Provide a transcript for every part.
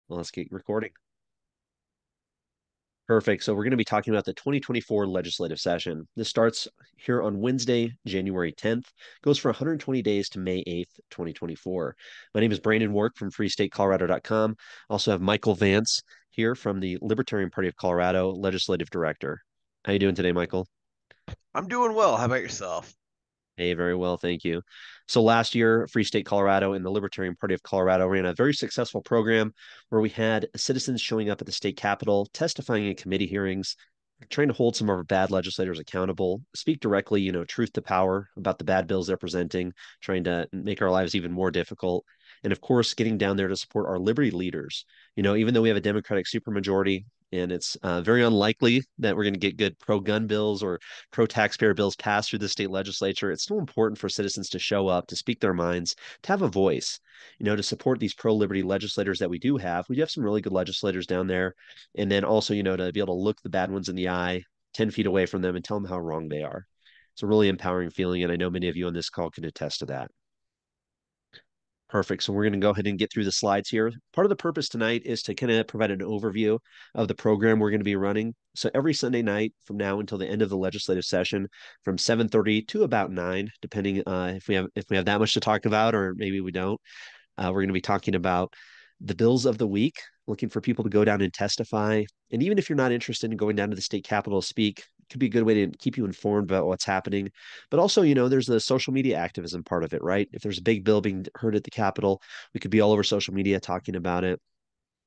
Well, let's get recording. Perfect. So we're going to be talking about the 2024 legislative session. This starts here on Wednesday, January 10th, goes for 120 days to May 8th, 2024. My name is Brandon Work from freestatecolorado.com. I also have Michael Vance here from the Libertarian Party of Colorado, Legislative Director. How you doing today, Michael? I'm doing well. How about yourself? Hey, very well, thank you. So last year, Free State Colorado and the Libertarian Party of Colorado ran a very successful program where we had citizens showing up at the state capitol, testifying in committee hearings, trying to hold some of our bad legislators accountable, speak directly, truth to power about the bad bills they're presenting, trying to make our lives even more difficult. And of course, getting down there to support our liberty leaders. Even though we have a Democratic supermajority, and it's very unlikely that we're going to get good pro-gun bills or pro-taxpayer bills passed through the state legislature. It's still important for citizens to show up, to speak their minds, to have a voice, to support these pro-liberty legislators that we do have. We do have some really good legislators down there. And then also, to be able to look the bad ones in the eye 10 feet away from them and tell them how wrong they are. It's a really empowering feeling. And I know many of you on this call can attest to that. Perfect. So we're going to go ahead and get through the slides here. Part of the purpose tonight is to kind of provide an overview of the program we're going to be running. So every Sunday night from now until the end of the legislative session, from 7:30 to about 9, depending if we have that much to talk about, or maybe we don't. We're going to be talking about the bills of the week, looking for people to go down and testify. And even if you're not interested in going down to the state capitol to speak, it could be a good way to keep you informed about what's happening. But also, there's the social media activism part of it, right? If there's a big bill being heard at the Capitol, we could be all over social media talking about it.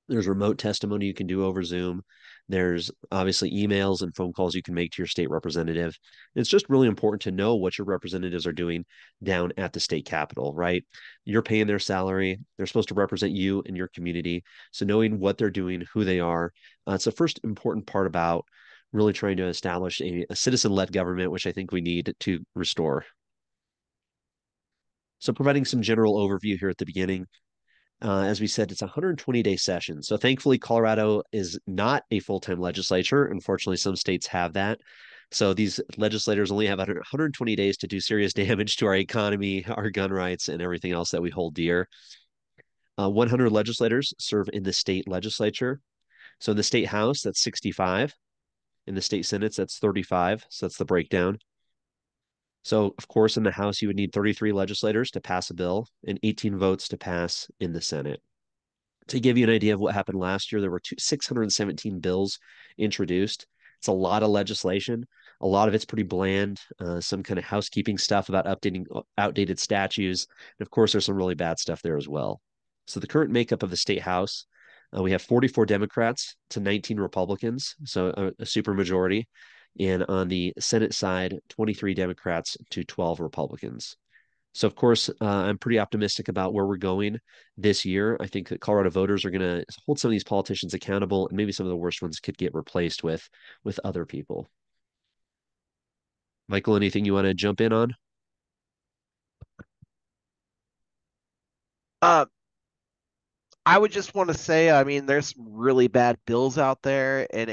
There's remote testimony you can do over Zoom. There's obviously emails and phone calls you can make to your state representative. It's just really important to know what your representatives are doing down at the state capitol, right? You're paying their salary. They're supposed to represent you and your community. So knowing what they're doing, who they are, it's the first important part about really trying to establish a citizen-led government, which I think we need to restore. So providing some general overview here at the beginning. As we said, it's a 120-day session. So thankfully, Colorado is not a full-time legislature. Unfortunately, some states have that. So these legislators only have 120 days to do serious damage to our economy, our gun rights, and everything else that we hold dear. 100 legislators serve in the state legislature. So in the state house, that's 65. In the state senates, that's 35. So that's the breakdown. So, of course, in the House, you would need 33 legislators to pass a bill and 18 votes to pass in the Senate. To give you an idea of what happened last year, there were 617 bills introduced. It's a lot of legislation. A lot of it's pretty bland, some kind of housekeeping stuff about updating outdated statutes. And of course, there's some really bad stuff there as well. So the current makeup of the state house, we have 44 Democrats to 19 Republicans, so a supermajority. And on the Senate side, 23 Democrats to 12 Republicans. So, of course, I'm pretty optimistic about where we're going this year. I think that Colorado voters are going to hold some of these politicians accountable, and maybe some of the worst ones could get replaced with other people. Michael, anything you want to jump in on? Uh, I would just want to say, I mean, there's some really bad bills out there, and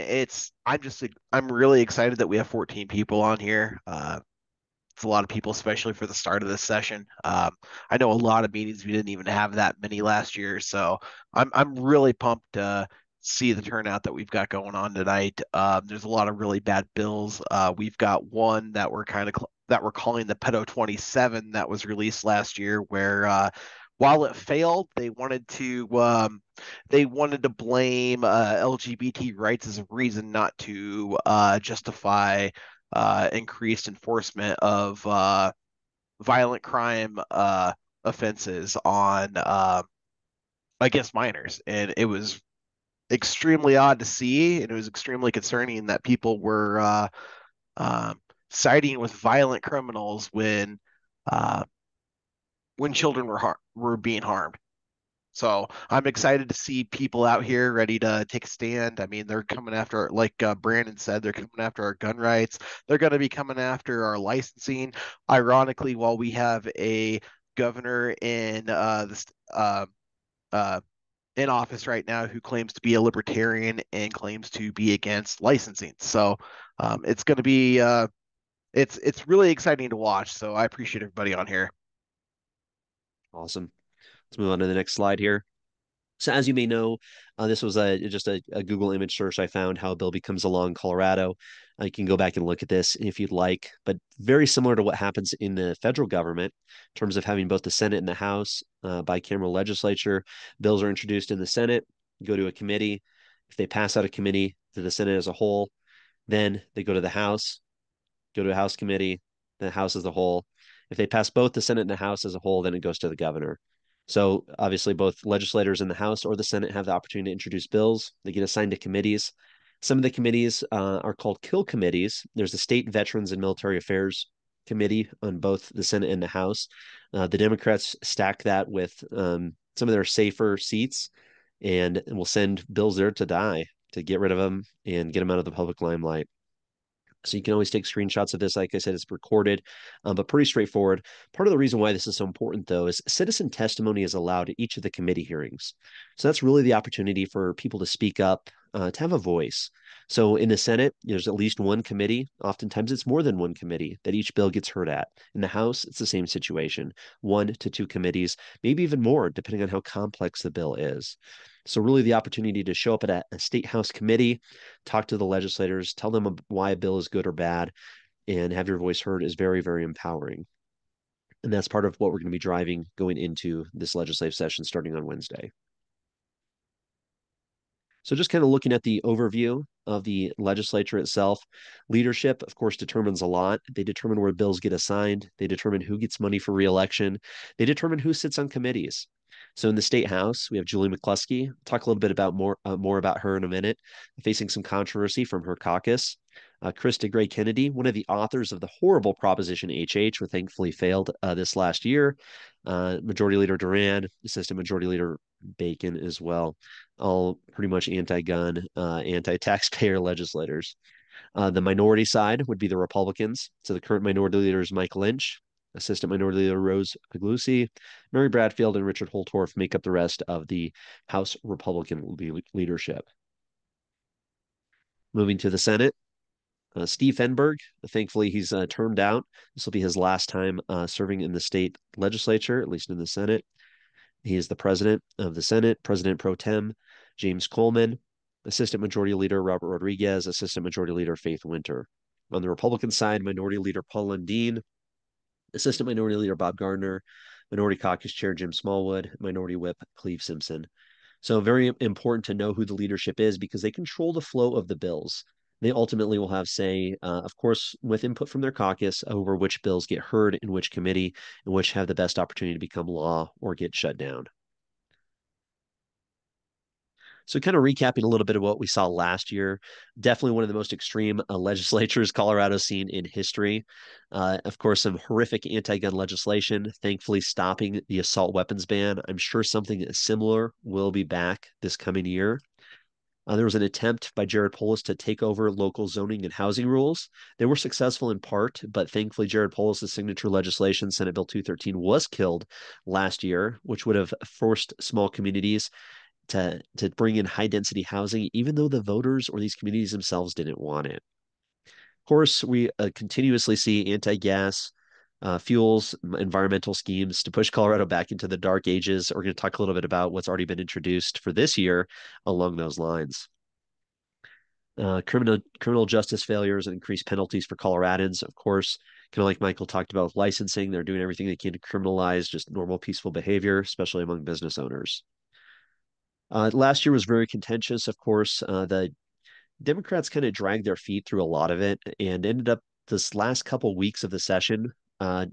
I'm really excited that we have 14 people on here. It's a lot of people, especially for the start of this session. I know a lot of meetings we didn't even have that many last year, so I'm really pumped to see the turnout that we've got going on tonight. There's a lot of really bad bills. We've got one that that we're calling the Pedo 27 that was released last year, where while it failed, they wanted to blame LGBT rights as a reason not to justify increased enforcement of violent crime offenses on against minors, and it was extremely odd to see, and it was extremely concerning that people were siding with violent criminals uh, when children were being harmed. So I'm excited to see people out here ready to take a stand. I mean, they're coming after, like Brandon said, they're coming after our gun rights. They're going to be coming after our licensing. Ironically, while we have a governor uh, in office right now who claims to be a libertarian and claims to be against licensing, so it's going to be it's really exciting to watch. So I appreciate everybody on here. Awesome. Let's move on to the next slide here. So as you may know, this was just a Google image search I found how a bill becomes a law in Colorado. You can go back and look at this if you'd like, but very similar to what happens in the federal government in terms of having both the Senate and the House, bicameral legislature. Bills are introduced in the Senate, go to a committee. If they pass out of committee to the Senate as a whole, then they go to the House, go to a House committee, the House as a whole. If they pass both the Senate and the House as a whole, then it goes to the governor. So obviously, both legislators in the House or the Senate have the opportunity to introduce bills. They get assigned to committees. Some of the committees are called kill committees. There's the State Veterans and Military Affairs Committee on both the Senate and the House. The Democrats stack that with some of their safer seats and will send bills there to die, to get rid of them and get them out of the public limelight. So you can always take screenshots of this. Like I said, it's recorded, but pretty straightforward. Part of the reason why this is so important, though, is citizen testimony is allowed at each of the committee hearings. So that's really the opportunity for people to speak up, to have a voice. So in the Senate, there's at least one committee. Oftentimes, it's more than one committee that each bill gets heard at. In the House, it's the same situation, 1 to 2 committees, maybe even more, depending on how complex the bill is. So really the opportunity to show up at a state house committee, talk to the legislators, tell them why a bill is good or bad, and have your voice heard is very, very empowering. And that's part of what we're going to be driving going into this legislative session starting on Wednesday. So just kind of looking at the overview of the legislature itself, leadership, of course, determines a lot. They determine where bills get assigned. They determine who gets money for reelection. They determine who sits on committees. So in the state house, we have Julie McCluskey. Talk a little bit about more about her in a minute, facing some controversy from her caucus. Krista Gray Kennedy, one of the authors of the horrible Proposition HH, which thankfully failed this last year. Majority Leader Duran, Assistant Majority Leader Bacon as well, all pretty much anti-gun, anti-taxpayer legislators. The minority side would be the Republicans. So the current minority leader is Mike Lynch. Assistant Minority Leader Rose Aglusi, Mary Bradfield, and Richard Holtorf make up the rest of the House Republican leadership. Moving to the Senate, Steve Fenberg, thankfully, he's termed out. This will be his last time serving in the state legislature, at least in the Senate. He is the president of the Senate, President Pro Tem James Coleman, Assistant Majority Leader Robert Rodriguez, Assistant Majority Leader Faith Winter. On the Republican side, Minority Leader Paul Lundeen, Assistant Minority Leader Bob Gardner, Minority Caucus Chair Jim Smallwood, Minority Whip Cleve Simpson. So very important to know who the leadership is because they control the flow of the bills. They ultimately will have say, of course, with input from their caucus over which bills get heard in which committee and which have the best opportunity to become law or get shut down. So, kind of recapping a little bit of what we saw last year, definitely one of the most extreme legislatures Colorado's seen in history. Of course, some horrific anti gun legislation, thankfully stopping the assault weapons ban. I'm sure something similar will be back this coming year. There was an attempt by Jared Polis to take over local zoning and housing rules. They were successful in part, but thankfully, Jared Polis' signature legislation, Senate Bill 213, was killed last year, which would have forced small communities to bring in high density housing, even though the voters or these communities themselves didn't want it. Of course, we continuously see anti-gas fuels, environmental schemes to push Colorado back into the dark ages. We're going to talk a little bit about what's already been introduced for this year along those lines. Criminal justice failures and increased penalties for Coloradans, of course, kind of like Michael talked about with licensing, they're doing everything they can to criminalize just normal peaceful behavior, especially among business owners. Last year was very contentious. Of course, the Democrats kind of dragged their feet through a lot of it and ended up this last couple weeks of the session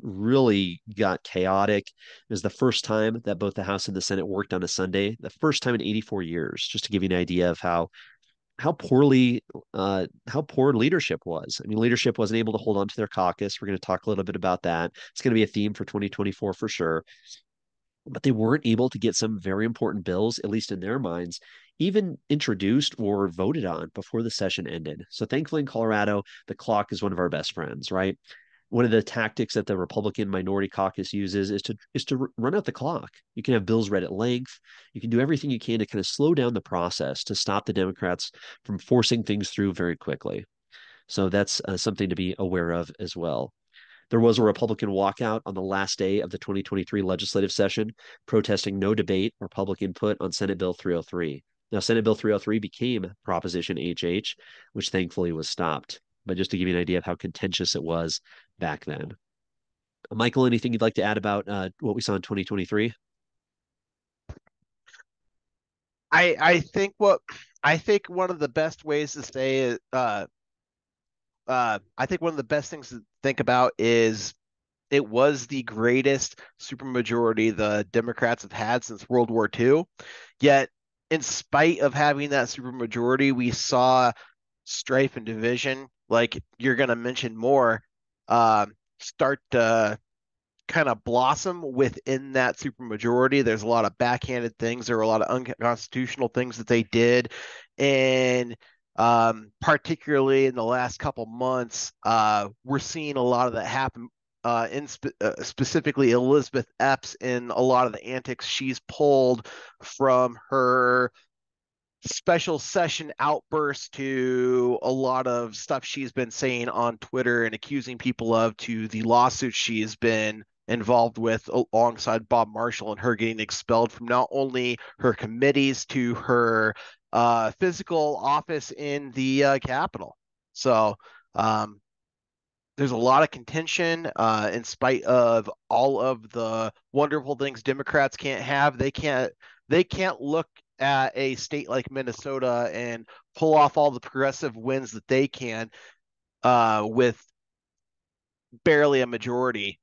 really got chaotic. It was the first time that both the House and the Senate worked on a Sunday, the first time in 84 years, just to give you an idea of how poor leadership was. I mean, leadership wasn't able to hold on to their caucus. We're going to talk a little bit about that. It's going to be a theme for 2024 for sure, but they weren't able to get some very important bills, at least in their minds, even introduced or voted on before the session ended. So thankfully in Colorado, the clock is one of our best friends, right? One of the tactics that the Republican minority caucus uses is to run out the clock. You can have bills read at length. You can do everything you can to kind of slow down the process to stop the Democrats from forcing things through very quickly. So that's something to be aware of as well. There was a Republican walkout on the last day of the 2023 legislative session, protesting no debate or public input on Senate Bill 303. Now, Senate Bill 303 became Proposition HH, which thankfully was stopped. But just to give you an idea of how contentious it was back then. Michael, anything you'd like to add about what we saw in 2023? I think one of the best ways to say I think one of the best things to think about is it was the greatest supermajority the Democrats have had since World War II. Yet, in spite of having that supermajority, we saw strife and division, like you're going to mention more, start to kind of blossom within that supermajority. There's a lot of backhanded things. There were a lot of unconstitutional things that they did. And particularly in the last couple months, we're seeing a lot of that happen. Specifically Elizabeth Epps in a lot of the antics she's pulled from her special session outbursts to a lot of stuff she's been saying on Twitter and accusing people of to the lawsuits she's been involved with alongside Bob Marshall and her getting expelled from not only her committees to her physical office in the Capitol. So there's a lot of contention in spite of all of the wonderful things Democrats can't have. They can't look at a state like Minnesota and pull off all the progressive wins that they can with barely a majority.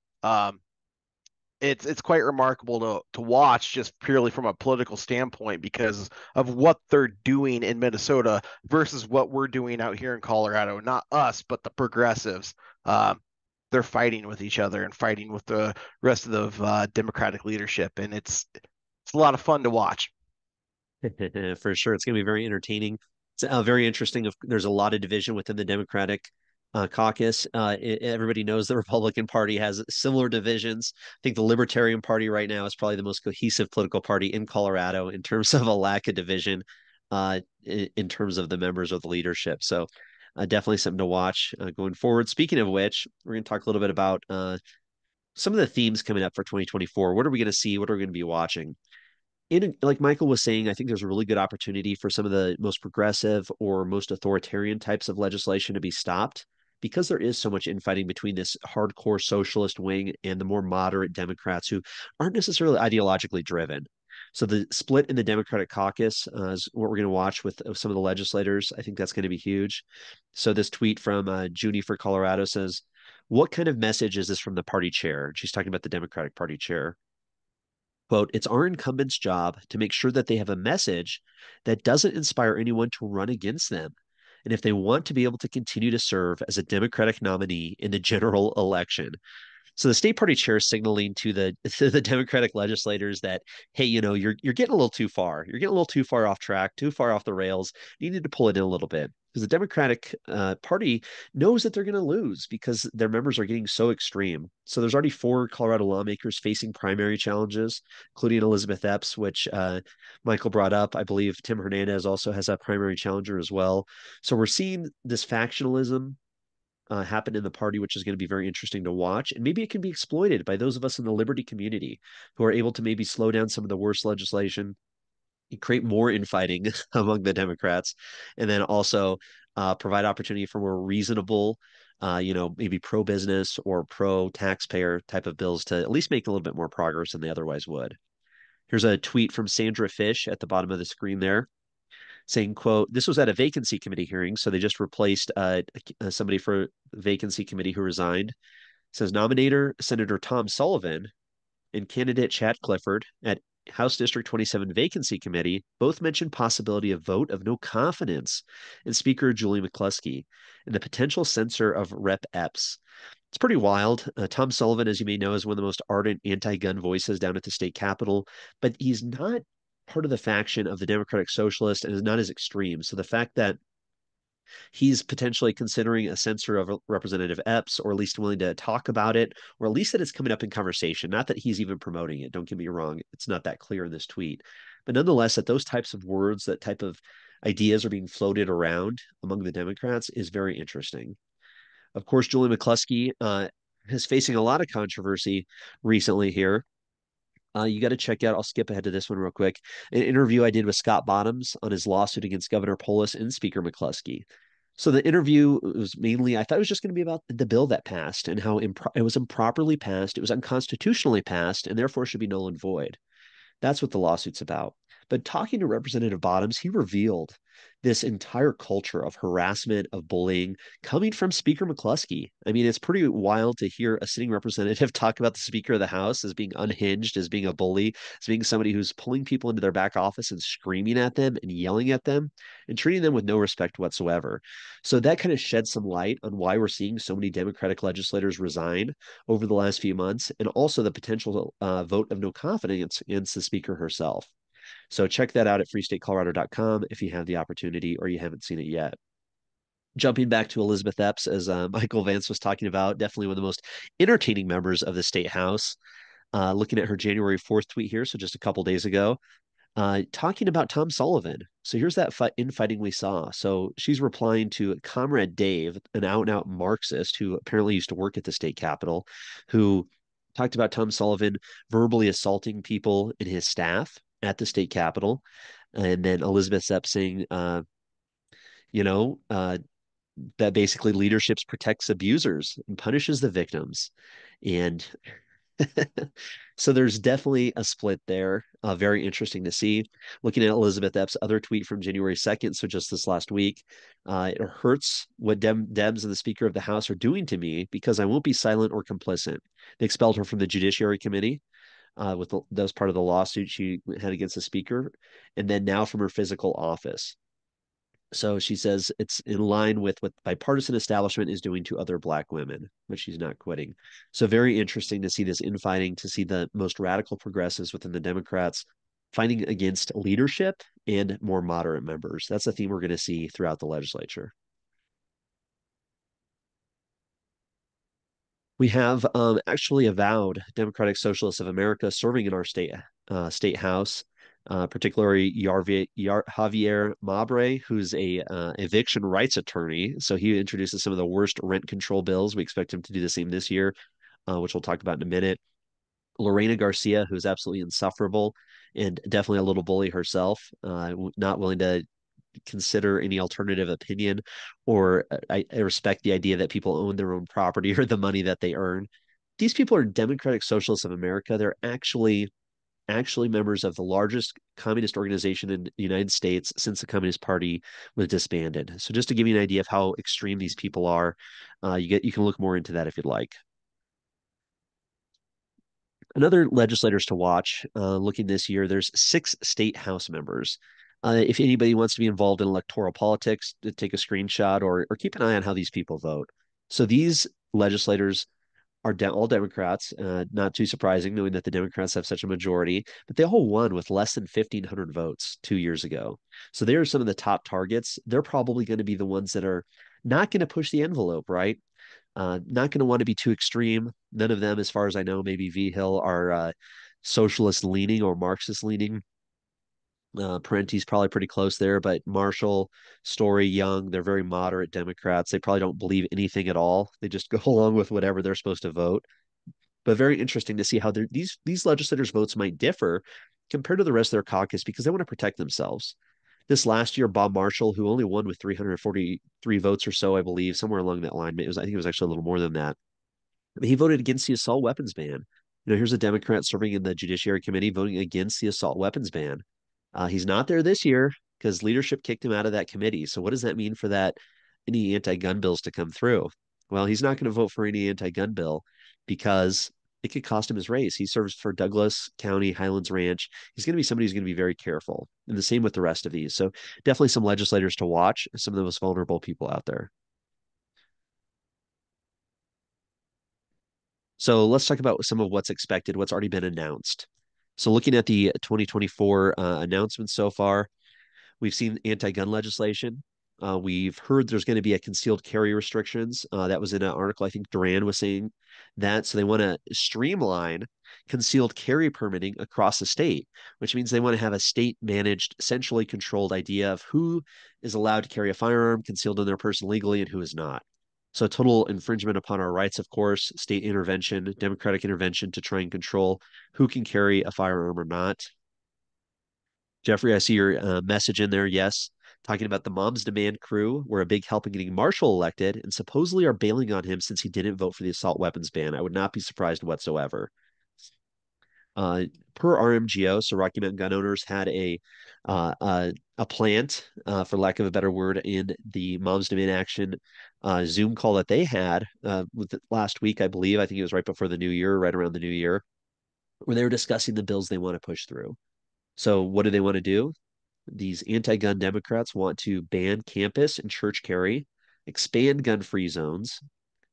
It's quite remarkable to watch just purely from a political standpoint because of what they're doing in Minnesota versus what we're doing out here in Colorado. Not us, but the progressives. They're fighting with each other and fighting with the rest of the Democratic leadership, and it's a lot of fun to watch. For sure. It's going to be very entertaining. It's very interesting. There's a lot of division within the Democratic caucus. Everybody knows the Republican Party has similar divisions. I think the Libertarian Party right now is probably the most cohesive political party in Colorado in terms of a lack of division in terms of the members of the leadership. So definitely something to watch going forward. Speaking of which, we're going to talk a little bit about some of the themes coming up for 2024. What are we going to see? What are we going to be watching? Like Michael was saying, I think there's a really good opportunity for some of the most progressive or most authoritarian types of legislation to be stopped because there is so much infighting between this hardcore socialist wing and the more moderate Democrats who aren't necessarily ideologically driven. So the split in the Democratic caucus is what we're going to watch with some of the legislators. I think that's going to be huge. So this tweet from Junie for Colorado says, "What kind of message is this from the party chair?" She's talking about the Democratic Party chair. Quote, "It's our incumbent's job to make sure that they have a message that doesn't inspire anyone to run against them. And if they want to be able to continue to serve as a Democratic nominee in the general election." So the state party chair is signaling to the to the Democratic legislators that, hey, you're getting a little too far. You're getting a little too far off track, too far off the rails. You need to pull it in a little bit because the Democratic Party knows that they're going to lose because their members are getting so extreme. So there's already 4 Colorado lawmakers facing primary challenges, including Elizabeth Epps, which Michael brought up. I believe Tim Hernandez also has a primary challenger as well. So we're seeing this factionalism happen in the party, which is going to be very interesting to watch. And maybe it can be exploited by those of us in the liberty community who are able to maybe slow down some of the worst legislation, create more infighting among the Democrats, and then also provide opportunity for more reasonable, maybe pro business or pro taxpayer type of bills to at least make a little bit more progress than they otherwise would. Here's a tweet from Sandra Fish at the bottom of the screen there saying, quote, "This was at a vacancy committee hearing, so they just replaced somebody for vacancy committee who resigned." It says nominator Senator Tom Sullivan and candidate Chad Clifford at House District 27 Vacancy Committee both mentioned possibility of vote of no confidence in Speaker Julie McCluskey and the potential censure of Rep. Epps. It's pretty wild. Tom Sullivan, as you may know, is one of the most ardent anti-gun voices down at the state capitol, but he's not part of the faction of the Democratic Socialist and is not as extreme. So the fact that he's potentially considering a censure of Representative Epps, or at least willing to talk about it, or at least that it's coming up in conversation. Not that he's even promoting it. Don't get me wrong. It's not that clear in this tweet. But nonetheless, that those types of words, that type of ideas are being floated around among the Democrats is very interesting. Of course, Julie McCluskey is facing a lot of controversy recently here. You got to check out, I'll skip ahead to this one real quick, an interview I did with Scott Bottoms on his lawsuit against Governor Polis and Speaker McCluskey. So the interview was mainly, I thought it was just going to be about the bill that passed and how it was improperly passed, it was unconstitutionally passed, and therefore should be null and void. That's what the lawsuit's about. But talking to Representative Bottoms, he revealed this entire culture of harassment, of bullying coming from Speaker McCluskey. I mean, it's pretty wild to hear a sitting representative talk about the Speaker of the House as being unhinged, as being a bully, as being somebody who's pulling people into their back office and screaming at them and yelling at them and treating them with no respect whatsoever. So that kind of sheds some light on why we're seeing so many Democratic legislators resign over the last few months, and also the potential vote of no confidence against the Speaker herself. So check that out at freestatecolorado.com if you have the opportunity or you haven't seen it yet. Jumping back to Elizabeth Epps, as Michael Vance was talking about, definitely one of the most entertaining members of the state house. Looking at her January 4th tweet here, so just a couple days ago, talking about Tom Sullivan. So here's that infighting we saw. So she's replying to Comrade Dave, an out and out Marxist who apparently used to work at the state capitol, who talked about Tom Sullivan verbally assaulting people in his staff at the state capitol. And then Elizabeth Epps saying, you know, that basically leadership protects abusers and punishes the victims. And so there's definitely a split there. Very interesting to see. Looking at Elizabeth Epps' other tweet from January 2nd, so just this last week, it hurts what Debs and the Speaker of the House are doing to me because I won't be silent or complicit. They expelled her from the Judiciary Committee that was part of the lawsuit she had against the Speaker, and then now from her physical office. So she says it's in line with what bipartisan establishment is doing to other Black women, but she's not quitting. So very interesting to see this infighting, to see the most radical progressives within the Democrats fighting against leadership and more moderate members. That's a theme we're going to see throughout the legislature. We have actually avowed Democratic Socialists of America serving in our state house, particularly Javier Mabre, who's a eviction rights attorney. So he introduces some of the worst rent control bills. We expect him to do the same this year, which we'll talk about in a minute. Lorena Garcia, who's absolutely insufferable and definitely a little bully herself, not willing to consider any alternative opinion, or I respect the idea that people own their own property or the money that they earn. These people are Democratic Socialists of America. They're actually members of the largest communist organization in the United States since the Communist Party was disbanded. So just to give you an idea of how extreme these people are, you can look more into that if you'd like. Another legislators to watch, looking this year, there's 6 state House members. If anybody wants to be involved in electoral politics, to take a screenshot or keep an eye on how these people vote. So these legislators are all Democrats, not too surprising, knowing that the Democrats have such a majority, but they all won with less than 1,500 votes 2 years ago. So they are some of the top targets. They're probably going to be the ones that are not going to push the envelope, right? Not going to want to be too extreme. None of them, as far as I know, maybe V Hill are socialist leaning or Marxist leaning. Parenti's probably pretty close there, but Marshall, Story, Young, they're very moderate Democrats. They probably don't believe anything at all. They just go along with whatever they're supposed to vote. But very interesting to see how these legislators' votes might differ compared to the rest of their caucus because they want to protect themselves. This last year, Bob Marshall, who only won with 343 votes or so, I believe, somewhere along that line. I think it was actually a little more than that. He voted against the assault weapons ban. Here's a Democrat serving in the Judiciary Committee voting against the assault weapons ban. He's not there this year because leadership kicked him out of that committee. So what does that mean for that any anti-gun bills to come through? Well, he's not going to vote for any anti-gun bill because it could cost him his race. He serves for Douglas County, Highlands Ranch. He's going to be somebody who's going to be very careful. And the same with the rest of these. So definitely some legislators to watch, some of the most vulnerable people out there. So let's talk about some of what's expected, what's already been announced. So looking at the 2024 announcements so far, we've seen anti-gun legislation. We've heard there's going to be a concealed carry restrictions. That was in an article. I think Duran was saying that. So they want to streamline concealed carry permitting across the state, which means they want to have a state-managed, centrally controlled idea of who is allowed to carry a firearm concealed in their person legally and who is not. So total infringement upon our rights, of course, state intervention, democratic intervention to try and control who can carry a firearm or not. Jeffrey, I see your message in there. Yes. Talking about the Moms Demand crew were a big help in getting Marshall elected and supposedly are bailing on him since he didn't vote for the assault weapons ban. I would not be surprised whatsoever. Uh, per RMGO, so Rocky Mountain gun owners had a plant, for lack of a better word, in the Moms Demand Action Zoom call that they had last week, I believe. I think it was right before the new year, right around the new year, where they were discussing the bills they want to push through. So, what do they want to do? These anti-gun Democrats want to ban campus and church carry, expand gun-free zones,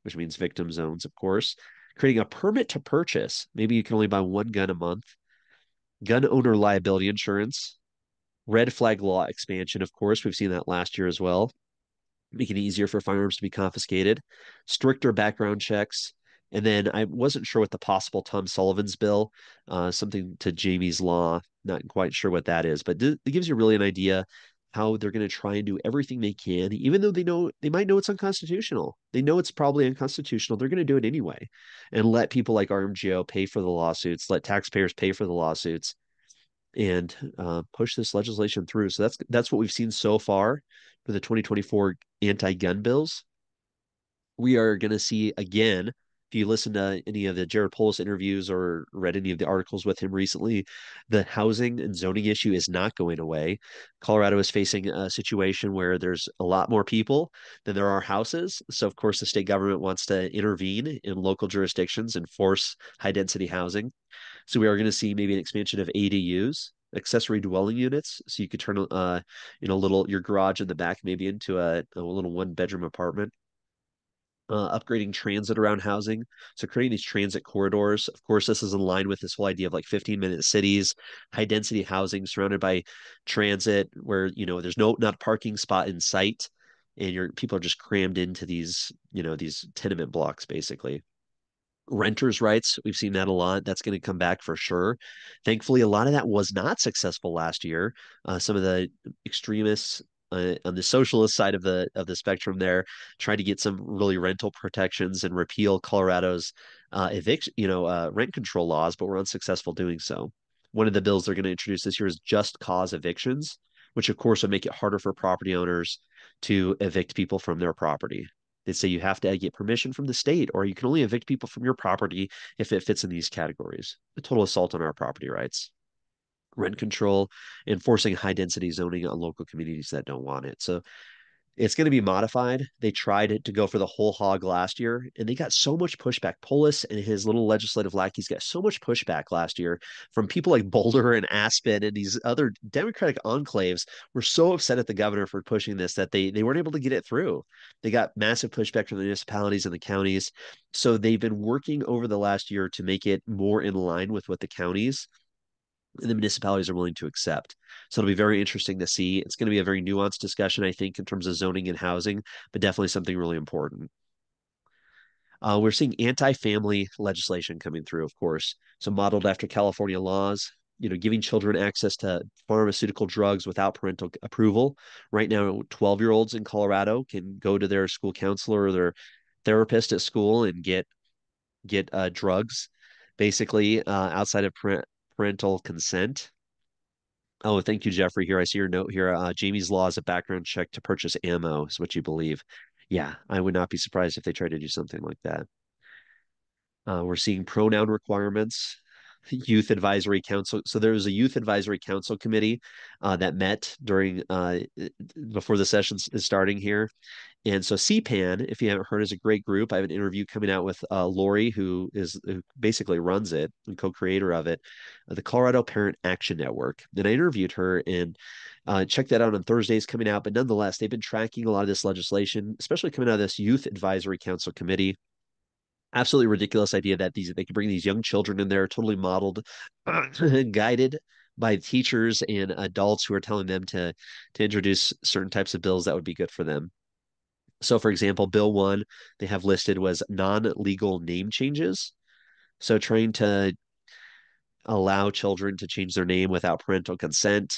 which means victim zones, of course, creating a permit to purchase. Maybe you can only buy one gun a month, gun owner liability insurance, red flag law expansion, of course. We've seen that last year as well, making it easier for firearms to be confiscated, stricter background checks. And then I wasn't sure what the possible Tom Sullivan's bill, something to Jamie's law. Not quite sure what that is, but it gives you really an idea how they're going to try and do everything they can, even though they might know it's unconstitutional. They know it's probably unconstitutional. They're going to do it anyway, and let people like RMGO pay for the lawsuits, let taxpayers pay for the lawsuits, and push this legislation through. So that's what we've seen so far for the 2024 anti-gun bills. We are going to see again. If you listen to any of the Jared Polis interviews or read any of the articles with him recently, the housing and zoning issue is not going away. Colorado is facing a situation where there's a lot more people than there are houses. So, of course, the state government wants to intervene in local jurisdictions and force high density housing. So we are going to see maybe an expansion of ADUs, accessory dwelling units. So you could turn little your garage in the back maybe into a little one bedroom apartment. Upgrading transit around housing. So creating these transit corridors. Of course, this is in line with this whole idea of like 15-minute cities, high density housing surrounded by transit, where there's not a parking spot in sight, and your people are just crammed into these tenement blocks basically. Renters' rights, we've seen that a lot. That's going to come back for sure. Thankfully, a lot of that was not successful last year. Some of the extremists on the socialist side of the spectrum there tried to get some really rental protections and repeal Colorado's rent control laws, but were unsuccessful doing so. One of the bills they're going to introduce this year is just cause evictions, which of course would make it harder for property owners to evict people from their property. They say you have to get permission from the state, or you can only evict people from your property if it fits in these categories. A total assault on our property rights. Rent control, enforcing high density zoning on local communities that don't want it. So it's going to be modified. They tried to go for the whole hog last year, and they got so much pushback. Polis and his little legislative lackeys got so much pushback last year from people like Boulder and Aspen and these other Democratic enclaves were so upset at the governor for pushing this that they weren't able to get it through. They got massive pushback from the municipalities and the counties. So they've been working over the last year to make it more in line with what the counties and the municipalities are willing to accept. So it'll be very interesting to see. It's going to be a very nuanced discussion, I think, in terms of zoning and housing, but definitely something really important. We're seeing anti-family legislation coming through, of course. So modeled after California laws, giving children access to pharmaceutical drugs without parental approval. Right now, 12-year-olds in Colorado can go to their school counselor or their therapist at school and get drugs, basically outside of parental consent. Oh, thank you, Jeffrey. Here, I see your note here. Jamie's law is a background check to purchase ammo, is what you believe. Yeah, I would not be surprised if they tried to do something like that. We're seeing pronoun requirements, youth advisory council. So there was a youth advisory council committee that met during before the session is starting here. And so CPAN, if you haven't heard, is a great group. I have an interview coming out with Lori, who basically runs it and co-creator of it, the Colorado Parent Action Network. And I interviewed her and check that out on Thursdays coming out. But nonetheless, they've been tracking a lot of this legislation, especially coming out of this Youth Advisory Council committee. Absolutely ridiculous idea that they could bring these young children in there, totally modeled, guided by teachers and adults who are telling them to introduce certain types of bills that would be good for them. So, for example, Bill 1 they have listed was non-legal name changes. So, trying to allow children to change their name without parental consent.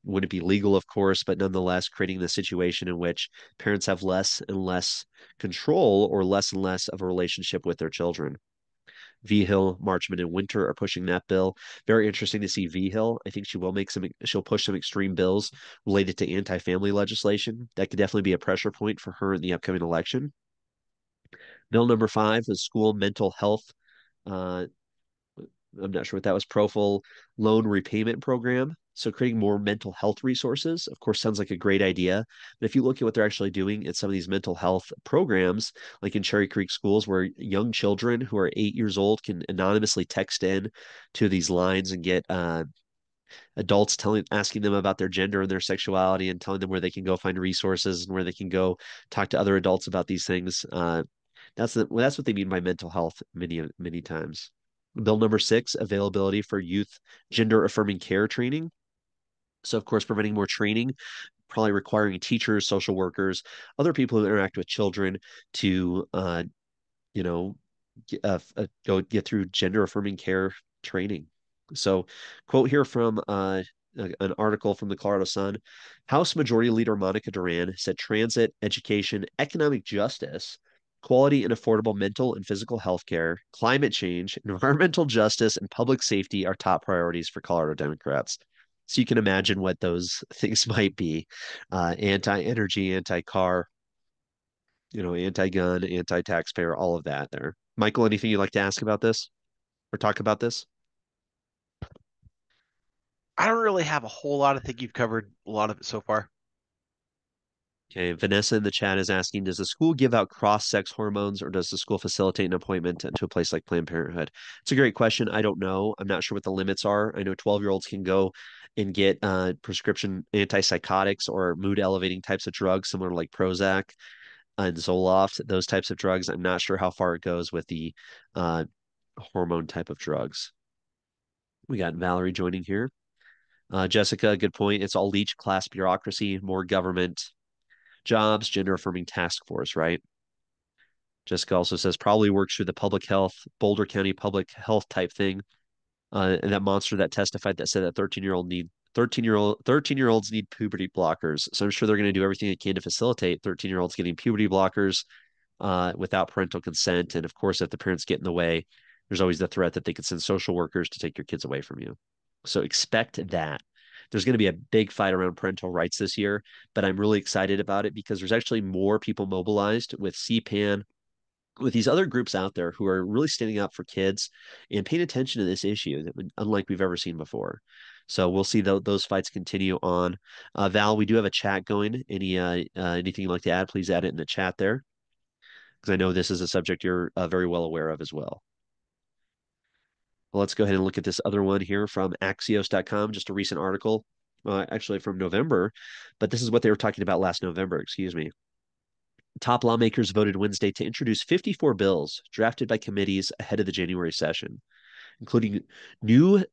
wouldn't be legal, of course, but nonetheless creating the situation in which parents have less and less control or less and less of a relationship with their children. V Hill, Marchman, and Winter are pushing that bill. Very interesting to see V Hill. I think she'll push some extreme bills related to anti-family legislation. That could definitely be a pressure point for her in the upcoming election. Bill number 5 is school mental health. Uh, I'm not sure what that was. Profile loan repayment program. So creating more mental health resources, of course, sounds like a great idea. But if you look at what they're actually doing at some of these mental health programs, like in Cherry Creek schools, where young children who are 8 years old can anonymously text in to these lines and get adults asking them about their gender and their sexuality and telling them where they can go find resources and where they can go talk to other adults about these things. That's what they mean by mental health many times. Bill number 6, availability for youth gender affirming care training. So, of course, providing more training, probably requiring teachers, social workers, other people who interact with children to, you know, go get through gender affirming care training. So, quote here from an article from the Colorado Sun. House Majority Leader Monica Duran said transit, education, economic justice, quality and affordable mental and physical health care, climate change, environmental justice, and public safety are top priorities for Colorado Democrats. So you can imagine what those things might be: anti-energy, anti-car, anti-gun, anti-taxpayer, all of that there. Michael, anything you'd like to ask about this or talk about this? I don't really have a whole lot. I think you've covered a lot of it so far. Okay, Vanessa in the chat is asking, does the school give out cross-sex hormones or does the school facilitate an appointment to a place like Planned Parenthood? It's a great question. I don't know. I'm not sure what the limits are. I know 12-year-olds can go and get prescription antipsychotics or mood elevating types of drugs, similar to like Prozac and Zoloft, those types of drugs. I'm not sure how far it goes with the uh, hormone type of drugs. We got Valerie joining here. Jessica, good point. It's all leech class bureaucracy, more government jobs, gender affirming task force, right? Jessica also says probably works through the public health, Boulder County public health type thing. And that monster that testified that said that 13-year olds need puberty blockers. So I'm sure they're going to do everything they can to facilitate 13-year-olds getting puberty blockers without parental consent. And of course, if the parents get in the way, there's always the threat that they could send social workers to take your kids away from you. So expect that. There's going to be a big fight around parental rights this year, but I'm really excited about it because there's actually more people mobilized with CPAN, with these other groups out there who are really standing up for kids and paying attention to this issue that unlike we've ever seen before. So we'll see those fights continue on. Val, we do have a chat going. Anything you'd like to add, please add it in the chat there, because I know this is a subject you're very well aware of as well. Well, let's go ahead and look at this other one here from Axios.com, just a recent article, actually from November, but this is what they were talking about last November, excuse me. Top lawmakers voted Wednesday to introduce 54 bills drafted by committees ahead of the January session, including new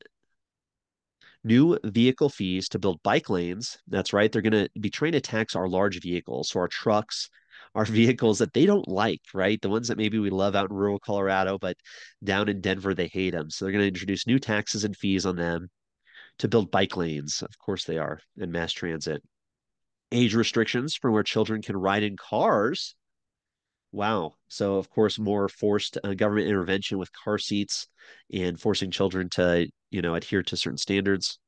new vehicle fees to build bike lanes. That's right. They're going to be trying to tax our large vehicles, so our trucks, our vehicles that they don't like, right? The ones that maybe we love out in rural Colorado, but down in Denver, they hate them. So they're going to introduce new taxes and fees on them to build bike lanes. Of course they are, and mass transit. Age restrictions for where children can ride in cars. Wow. So, of course, more forced government intervention with car seats and forcing children to, adhere to certain standards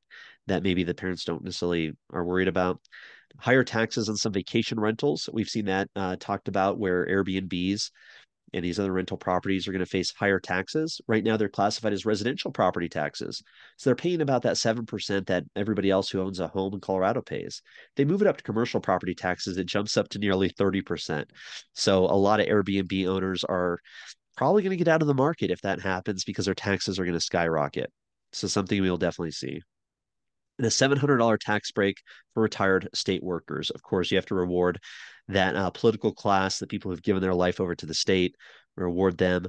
that maybe the parents don't necessarily are worried about. Higher taxes on some vacation rentals. We've seen that talked about where Airbnbs and these other rental properties are going to face higher taxes. Right now, they're classified as residential property taxes. So they're paying about that 7% that everybody else who owns a home in Colorado pays. They move it up to commercial property taxes, it jumps up to nearly 30%. So a lot of Airbnb owners are probably going to get out of the market if that happens because their taxes are going to skyrocket. So something we'll definitely see. And a $700 tax break for retired state workers. Of course, you have to reward that political class, the people who've given their life over to the state, reward them.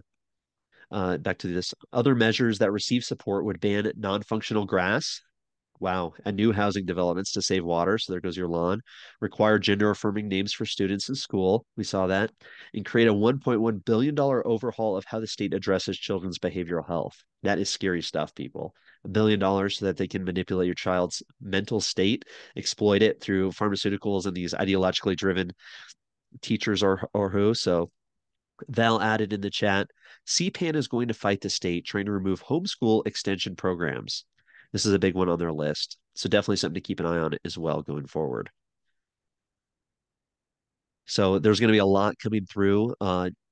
Back to this. Other measures that receive support would ban non-functional grass. Wow. And new housing developments to save water. So there goes your lawn. Require gender affirming names for students in school. We saw that. And create a $1.1 billion overhaul of how the state addresses children's behavioral health. That is scary stuff, people. $1 billion so that they can manipulate your child's mental state, exploit it through pharmaceuticals and these ideologically driven teachers or who. So Val added in the chat, CPAN is going to fight the state trying to remove homeschool extension programs. This is a big one on their list. So definitely something to keep an eye on as well going forward. So there's going to be a lot coming through.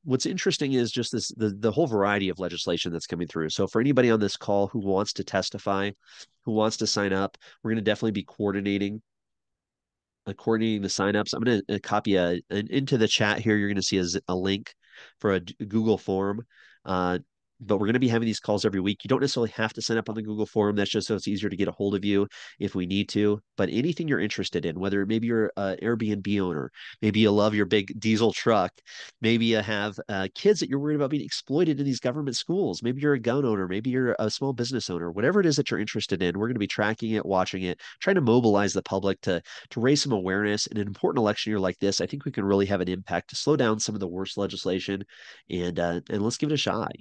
What's interesting is just the whole variety of legislation that's coming through. So for anybody on this call who wants to testify, who wants to sign up, we're going to definitely be coordinating the signups. I'm going to copy into the chat here. You're going to see a link for a Google form. Uh, but we're going to be having these calls every week. You don't necessarily have to sign up on the Google form. That's just so it's easier to get a hold of you if we need to. But anything you're interested in, whether maybe you're an Airbnb owner, maybe you love your big diesel truck, maybe you have kids that you're worried about being exploited in these government schools, maybe you're a gun owner, maybe you're a small business owner, whatever it is that you're interested in, we're going to be tracking it, watching it, trying to mobilize the public to raise some awareness. In an important election year like this, I think we can really have an impact to slow down some of the worst legislation, and let's give it a shot.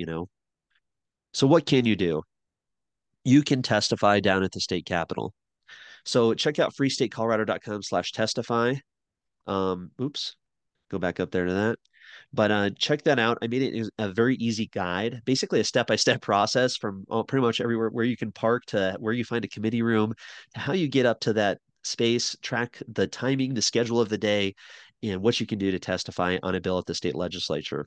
So what can you do? You can testify down at the state capitol. So check out freestatecolorado.com/testify. Oops, go back up there to that. But check that out. I made it a very easy guide, basically a step-by-step process from pretty much everywhere where you can park to where you find a committee room to how you get up to that space, track the timing, the schedule of the day, and what you can do to testify on a bill at the state legislature.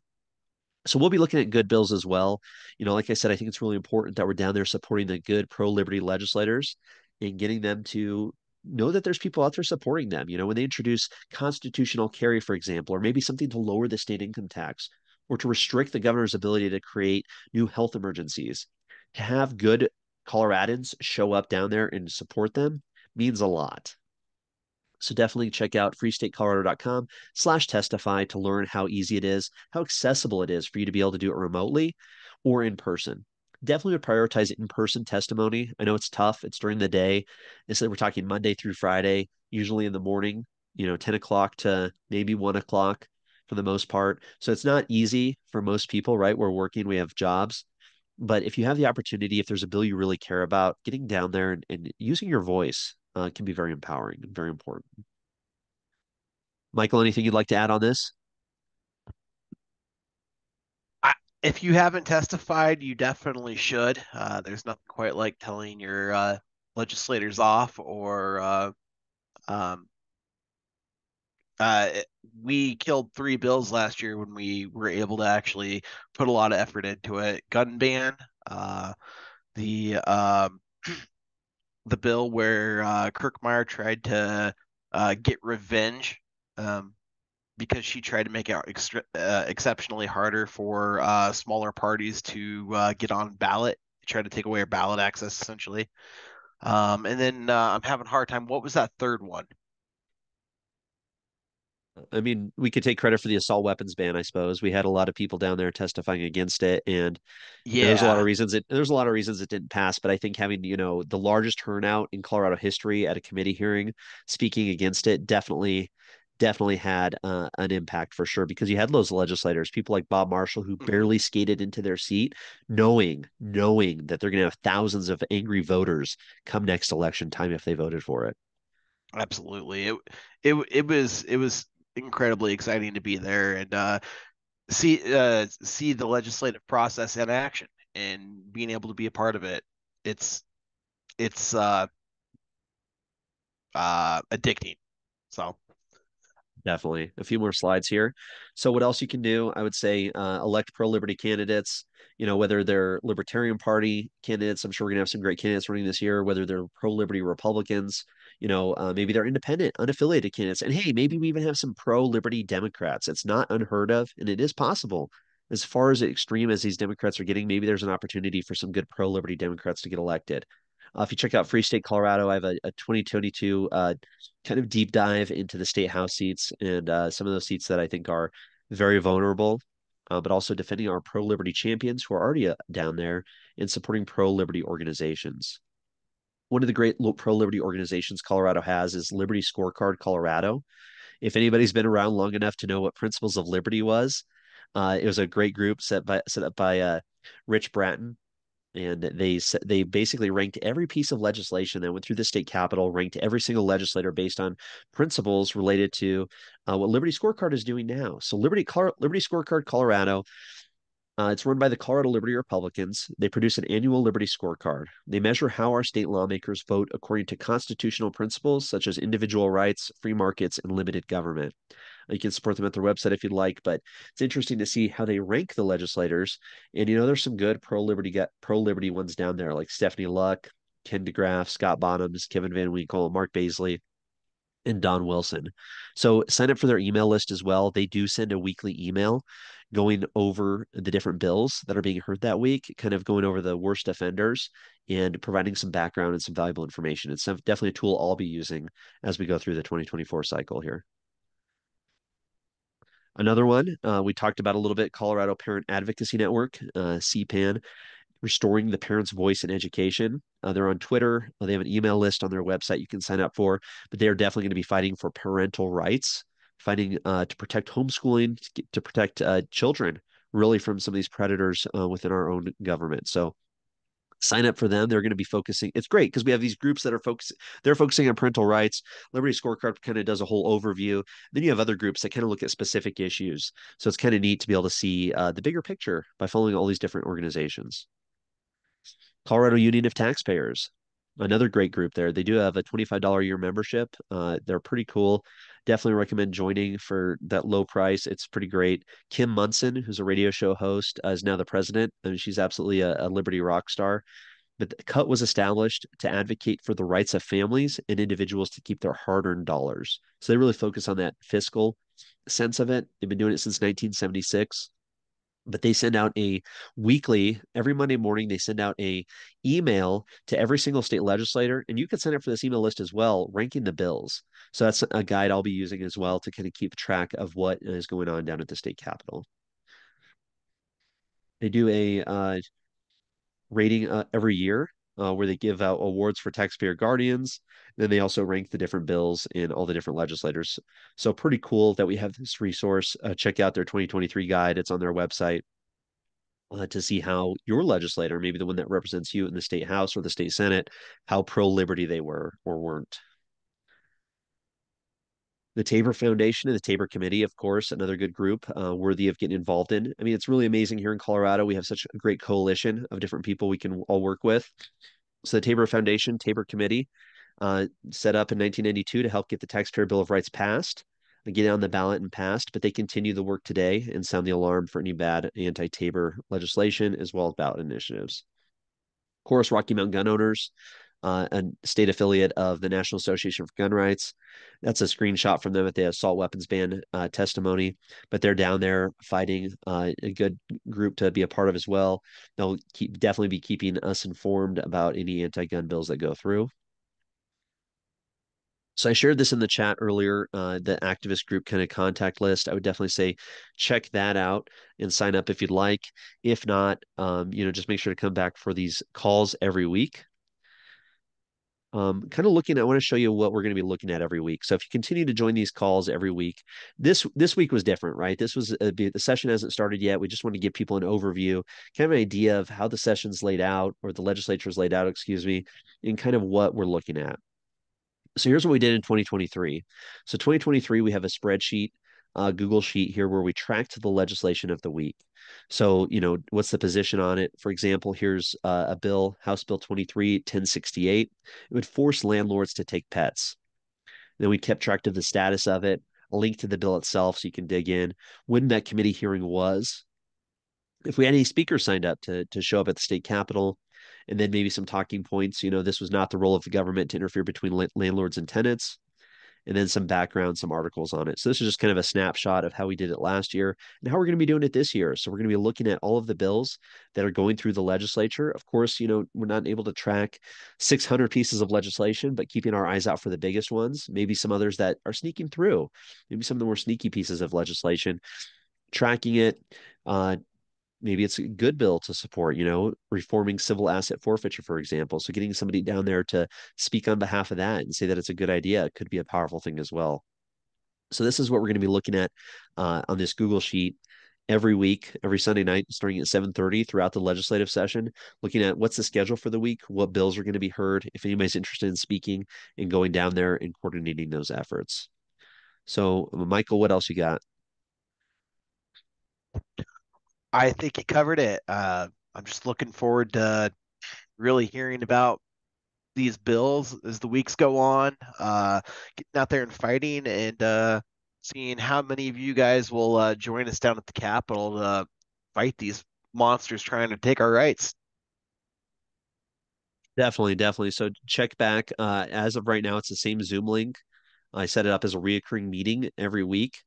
So we'll be looking at good bills as well. Like I said, I think it's really important that we're down there supporting the good pro-liberty legislators and getting them to know that there's people out there supporting them. When they introduce constitutional carry, for example, or maybe something to lower the state income tax or to restrict the governor's ability to create new health emergencies, to have good Coloradans show up down there and support them means a lot. So definitely check out freestatecolorado.com/testify to learn how easy it is, how accessible it is for you to be able to do it remotely or in person. Definitely would prioritize in-person testimony. I know it's tough. It's during the day. Instead, we're talking Monday through Friday, usually in the morning, 10 o'clock to maybe 1 o'clock for the most part. So it's not easy for most people, right? We're working, we have jobs. But if you have the opportunity, if there's a bill you really care about, getting down there and using your voice can be very empowering and very important. Michael, anything you'd like to add on this? If you haven't testified, you definitely should. There's nothing quite like telling your legislators off or um, uh, we killed 3 bills last year when we were able to actually put a lot of effort into it. Gun ban, the the bill where Kirkmeyer tried to get revenge because she tried to make it exceptionally harder for smaller parties to get on ballot, try to take away our ballot access essentially. And then I'm having a hard time. What was that third one? I mean, we could take credit for the assault weapons ban, I suppose. We had a lot of people down there testifying against it, and there's a lot of Yeah. reasons it didn't pass. But I think having, the largest turnout in Colorado history at a committee hearing speaking against it definitely had an impact for sure, because you had those legislators, people like Bob Marshall, who Mhm. barely skated into their seat, knowing that they're going to have thousands of angry voters come next election time if they voted for it. Absolutely. It was incredibly exciting to be there and see the legislative process in action and being able to be a part of it. It's addicting. So Definitely. A few more slides here. So, what else you can do? I would say elect pro liberty candidates, whether they're Libertarian Party candidates. I'm sure we're going to have some great candidates running this year, whether they're pro liberty Republicans, maybe they're independent, unaffiliated candidates. And hey, maybe we even have some pro liberty Democrats. It's not unheard of, and it is possible. As far as extreme as these Democrats are getting, maybe there's an opportunity for some good pro liberty Democrats to get elected. If you check out Free State Colorado, I have a 2022 kind of deep dive into the state house seats and some of those seats that I think are very vulnerable, but also defending our pro liberty champions who are already down there and supporting pro liberty organizations. One of the great pro liberty organizations Colorado has is Liberty Scorecard Colorado. If anybody's been around long enough to know what Principles of Liberty was, it was a great group set up by Rich Bratton, and they basically ranked every piece of legislation that went through the state capitol, ranked every single legislator based on principles related to what Liberty Scorecard is doing now. So Liberty Scorecard Colorado, it's run by the Colorado Liberty Republicans. They produce an annual Liberty Scorecard. They measure how our state lawmakers vote according to constitutional principles such as individual rights, free markets, and limited government. You can support them at their website if you'd like, but it's interesting to see how they rank the legislators. And there's some good pro liberty ones down there, like Stephanie Luck, Ken DeGraff, Scott Bottoms, Kevin Van Winkle, Mark Baisley, and Don Wilson. So sign up for their email list as well. They do send a weekly email going over the different bills that are being heard that week, kind of going over the worst offenders and providing some background and some valuable information. It's definitely a tool I'll be using as we go through the 2024 cycle here. Another one we talked about a little bit, Colorado Parent Advocacy Network, CPAN, restoring the parent's voice in education. They're on Twitter. They have an email list on their website you can sign up for, but they are definitely going to be fighting for parental rights, fighting to protect homeschooling, to protect children really from some of these predators within our own government. So sign up for them. They're going to be focusing. It's great because we have these groups that are focusing on parental rights. Liberty Scorecard kind of does a whole overview. Then you have other groups that kind of look at specific issues. So it's kind of neat to be able to see the bigger picture by following all these different organizations. Colorado Union of Taxpayers, another great group there. They do have a $25 a year membership. They're pretty cool. Definitely recommend joining for that low price. It's pretty great. Kim Munson, who's a radio show host, is now the president, and she's absolutely a Liberty rock star. But the cut was established to advocate for the rights of families and individuals to keep their hard-earned dollars. So they really focus on that fiscal sense of it. They've been doing it since 1976, but they send out a weekly, every Monday morning they send out a email to every single state legislator, and you can sign up for this email list as well, ranking the bills. So that's a guide I'll be using as well to kind of keep track of what is going on down at the state capitol. They do a rating every year where they give out awards for taxpayer guardians. Then they also rank the different bills and all the different legislators. So pretty cool that we have this resource. Check out their 2023 guide. It's on their website to see how your legislator, maybe the one that represents you in the state house or the state senate, how pro liberty they were or weren't. The Tabor Foundation and the Tabor Committee, of course, another good group worthy of getting involved in. I mean, it's really amazing here in Colorado. We have such a great coalition of different people we can all work with. So the Tabor Foundation, Tabor Committee, set up in 1992 to help get the Taxpayer Bill of Rights passed, get it on the ballot and passed, but they continue the work today and sound the alarm for any bad anti-Tabor legislation as well as ballot initiatives. Of course, Rocky Mountain Gun Owners, a state affiliate of the National Association for Gun Rights. That's a screenshot from them at the assault weapons ban testimony, but they're down there fighting, a good group to be a part of as well. They'll definitely be keeping us informed about any anti-gun bills that go through. So I shared this in the chat earlier, the activist group kind of contact list. I would definitely say check that out and sign up if you'd like. If not, just make sure to come back for these calls every week. Kind of looking, I want to show you what we're going to be looking at every week. So if you continue to join these calls every week, this week was different, right? This was the session hasn't started yet. We just want to give people an overview, kind of an idea of how the session's laid out or the legislature is laid out, excuse me, and kind of what we're looking at. So here's what we did in 2023. So 2023, we have a spreadsheet, Google Sheet here where we tracked the legislation of the week. So, what's the position on it? For example, here's a bill, House Bill 23-1068. It would force landlords to take pets. Then we kept track of the status of it, a link to the bill itself so you can dig in, when that committee hearing was, if we had any speakers signed up to show up at the state capitol, and then maybe some talking points. This was not the role of the government to interfere between landlords and tenants, and then some background, some articles on it. So this is just kind of a snapshot of how we did it last year and how we're going to be doing it this year. So we're going to be looking at all of the bills that are going through the legislature. Of course, we're not able to track 600 pieces of legislation, but keeping our eyes out for the biggest ones, maybe some others that are sneaking through, maybe some of the more sneaky pieces of legislation, tracking it, maybe it's a good bill to support, reforming civil asset forfeiture, for example. So getting somebody down there to speak on behalf of that and say that it's a good idea could be a powerful thing as well. So this is what we're going to be looking at on this Google Sheet. every week, every Sunday night, starting at 7:30 throughout the legislative session, looking at what's the schedule for the week, what bills are going to be heard, if anybody's interested in speaking, and going down there and coordinating those efforts. So, Michael, what else you got? I think you covered it. I'm just looking forward to really hearing about these bills as the weeks go on, getting out there and fighting, and seeing how many of you guys will join us down at the Capitol to fight these monsters trying to take our rights. Definitely, definitely. So check back. As of right now, it's the same Zoom link. I set it up as a reoccurring meeting every week.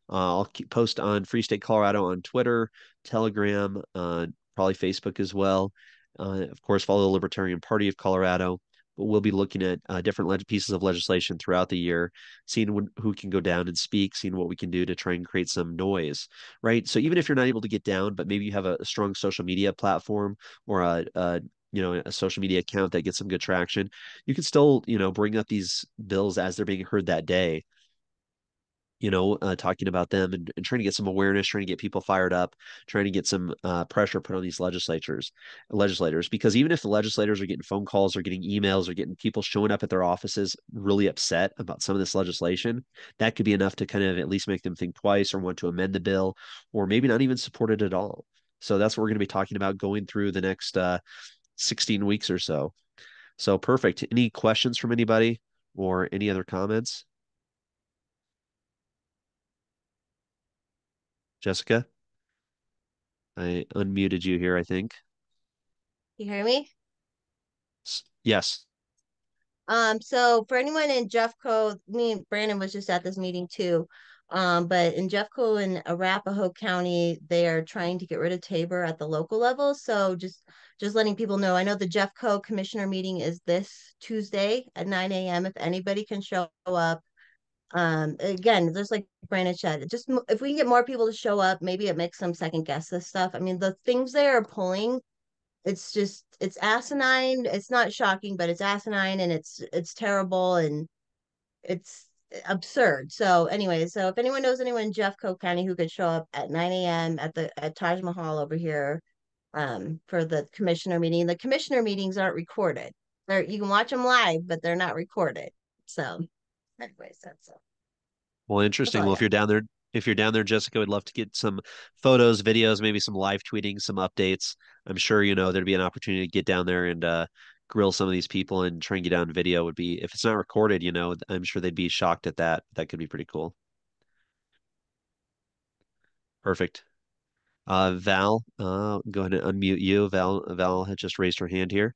I'll post on Free State Colorado on Twitter, Telegram, probably Facebook as well. Of course, follow the Libertarian Party of Colorado. But we'll be looking at different pieces of legislation throughout the year, seeing who can go down and speak, seeing what we can do to try and create some noise, right? So even if you're not able to get down, but maybe you have a strong social media platform or a social media account that gets some good traction, you can still, bring up these bills as they're being heard that day, talking about them and trying to get some awareness, trying to get people fired up, trying to get some pressure put on these legislators. Because even if the legislators are getting phone calls or getting emails or getting people showing up at their offices really upset about some of this legislation, that could be enough to kind of at least make them think twice or want to amend the bill or maybe not even support it at all. So that's what we're going to be talking about going through the next 16 weeks or so. So perfect. Any questions from anybody or any other comments? Jessica, I unmuted you here, I think. You hear me? Yes. So for anyone in Jeffco, me and Brandon was just at this meeting too. But in Jeffco and Arapahoe County, they are trying to get rid of Tabor at the local level. So just letting people know. I know the Jeffco commissioner meeting is this Tuesday at 9 a.m. If anybody can show up. Again, just like Brandon said, if we can get more people to show up, maybe it makes them second guess this stuff. I mean, the things they are pulling, it's asinine. It's not shocking, but it's asinine and it's terrible and it's absurd. So anyway, so if anyone knows anyone in Jeffco County who could show up at 9 a.m. at Taj Mahal over here for the commissioner meeting. The commissioner meetings aren't recorded. You can watch them live, but they're not recorded. So anyways, Well, that's interesting. all I Well, got. if you're down there, Jessica, would love to get some photos, videos, maybe some live tweeting, some updates. I'm sure, there'd be an opportunity to get down there and grill some of these people and try and get on video would be, if it's not recorded, I'm sure they'd be shocked at that. That could be pretty cool. Perfect. Val, go ahead and unmute you. Val had just raised her hand here.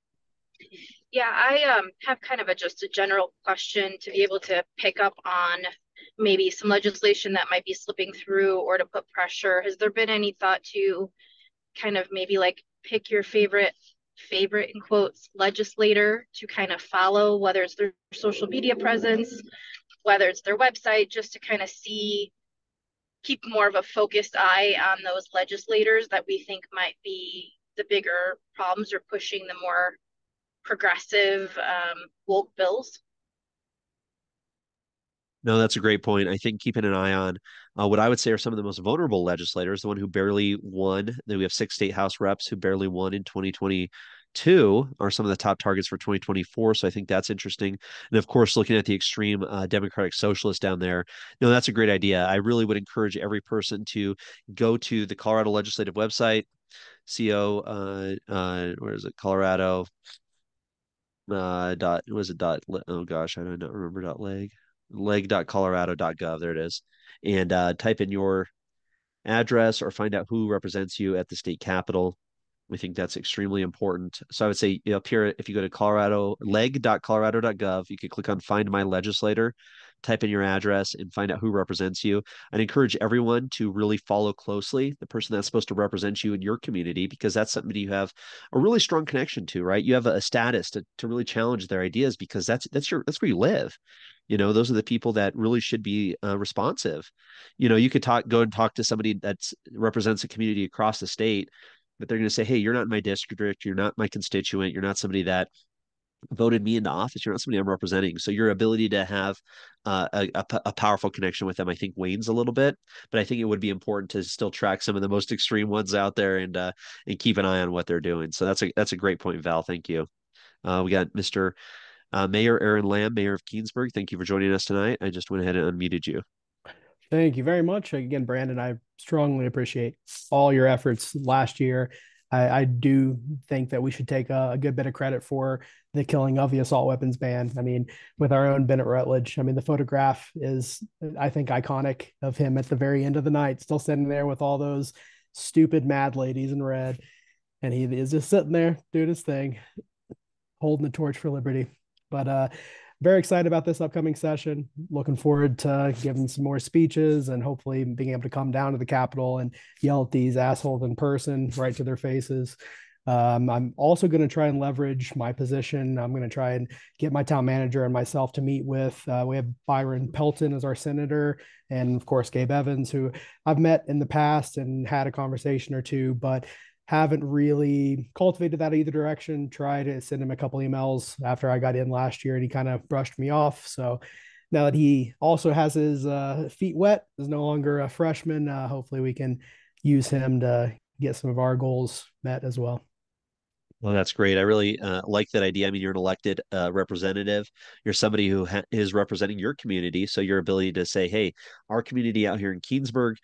Yeah, I have kind of just a general question to be able to pick up on maybe some legislation that might be slipping through or to put pressure. Has there been any thought to kind of maybe like pick your favorite in quotes legislator to kind of follow, whether it's their social media presence, whether it's their website, just to kind of keep more of a focused eye on those legislators that we think might be the bigger problems or pushing the more progressive woke bills. No, that's a great point. I think keeping an eye on what I would say are some of the most vulnerable legislators, the one who barely won. Then we have 6 state House reps who barely won in 2022 are some of the top targets for 2024. So I think that's interesting. And of course, looking at the extreme Democratic Socialists down there, that's a great idea. I really would encourage every person to go to the Colorado Legislative website, where is it? Colorado dot was it dot oh gosh, I don't know, remember dot leg.colorado.gov. There it is. And type in your address or find out who represents you at the state capitol. We think that's extremely important. So I would say up here, if you go to leg.colorado.gov, you can click on Find My Legislator, type in your address, and find out who represents you. I'd encourage everyone to really follow closely the person that's supposed to represent you in your community, because that's somebody you have a really strong connection to, right? You have a status to really challenge their ideas because that's where you live. Those are the people that really should be responsive. You could go and talk to somebody that represents a community across the state, but they're going to say, hey, you're not in my district, you're not my constituent, you're not somebody that voted me into office, you're not somebody I'm representing. So your ability to have a powerful connection with them, I think wanes a little bit. But I think it would be important to still track some of the most extreme ones out there and keep an eye on what they're doing. So that's a great point, Val. Thank you. We got Mr. Mayor Aaron Lamb, Mayor of Keensburg. Thank you for joining us tonight. I just went ahead and unmuted you. Thank you very much. Again, Brandon, I strongly appreciate all your efforts last year. I do think that we should take a good bit of credit for the killing of the assault weapons ban. I mean, with our own Bennett Rutledge, I mean, the photograph is, I think, iconic of him at the very end of the night, still sitting there with all those stupid mad ladies in red. And he is just sitting there doing his thing, holding the torch for liberty. But very excited about this upcoming session. Looking forward to giving some more speeches and hopefully being able to come down to the Capitol and yell at these assholes in person right to their faces. I'm also going to try and leverage my position. I'm going to try and get my town manager and myself to meet with. We have Byron Pelton as our senator, and of course, Gabe Evans, who I've met in the past and had a conversation or two, but haven't really cultivated that either direction. Tried to send him a couple emails after I got in last year and he kind of brushed me off. So now that he also has his feet wet, is no longer a freshman, hopefully we can use him to get some of our goals met as well. Well, that's great. I really like that idea. I mean, you're an elected representative. You're somebody who is representing your community. So your ability to say, hey, our community out here in Keensburg,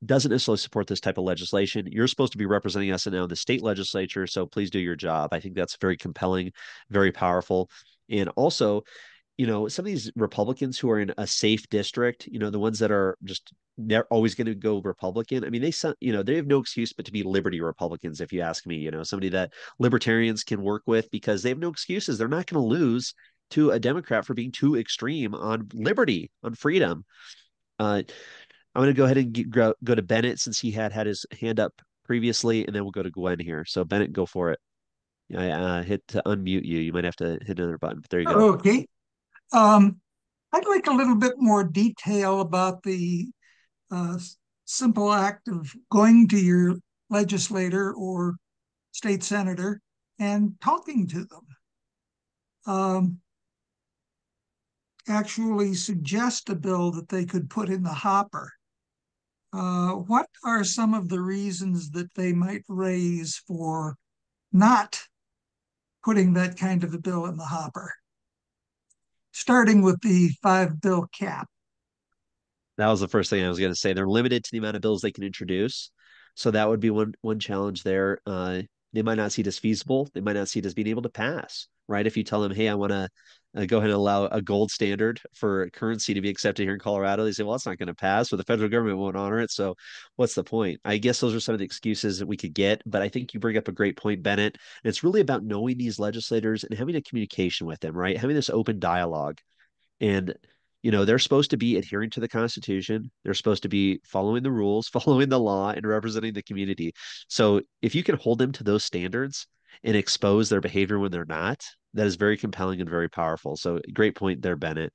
doesn't necessarily support this type of legislation. You're supposed to be representing us now in the state legislature, so please do your job. I think that's very compelling, very powerful. And also, some of these Republicans who are in a safe district, the ones that are just they're always going to go Republican. I mean, they have no excuse but to be Liberty Republicans, if you ask me. Somebody that Libertarians can work with because they have no excuses. They're not going to lose to a Democrat for being too extreme on liberty, on freedom. I'm going to go ahead and go to Bennett since he had his hand up previously, and then we'll go to Gwen here. So Bennett, go for it. I hit to unmute you. You might have to hit another button. But there you go. Okay. I'd like a little bit more detail about the simple act of going to your legislator or state senator and talking to them. Actually suggest a bill that they could put in the hopper. What are some of the reasons that they might raise for not putting that kind of a bill in the hopper? Starting with the 5-bill cap. That was the first thing I was going to say. They're limited to the amount of bills they can introduce. So that would be one challenge there. They might not see it as feasible. They might not see it as being able to pass, right? If you tell them, hey, I want to go ahead and allow a gold standard for currency to be accepted here in Colorado, they say, well, it's not going to pass, or the federal government won't honor it. So what's the point? I guess those are some of the excuses that we could get. But I think you bring up a great point, Bennett. And it's really about knowing these legislators and having a communication with them, right? Having this open dialogue. And they're supposed to be adhering to the Constitution. They're supposed to be following the rules, following the law, and representing the community. So if you can hold them to those standards and expose their behavior when they're not, that is very compelling and very powerful. So great point there, Bennett.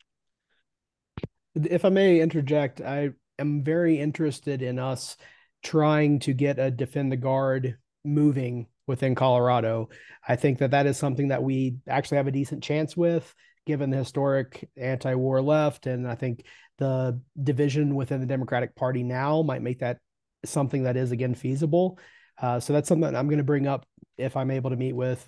If I may interject, I am very interested in us trying to get a Defend the Guard moving within Colorado. I think that is something that we actually have a decent chance with, given the historic anti-war left. And I think the division within the Democratic Party now might make that something that is, again, feasible. So that's something that I'm going to bring up if I'm able to meet with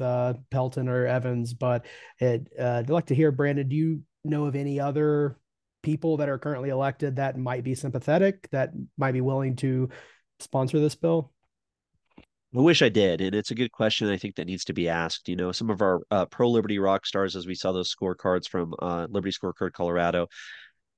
Pelton or Evans. But I'd like to hear, Brandon, do you know of any other people that are currently elected that might be sympathetic, that might be willing to sponsor this bill? I wish I did. And it's a good question. I think that needs to be asked. Some of our pro-liberty rock stars, as we saw those scorecards from Liberty Scorecard Colorado,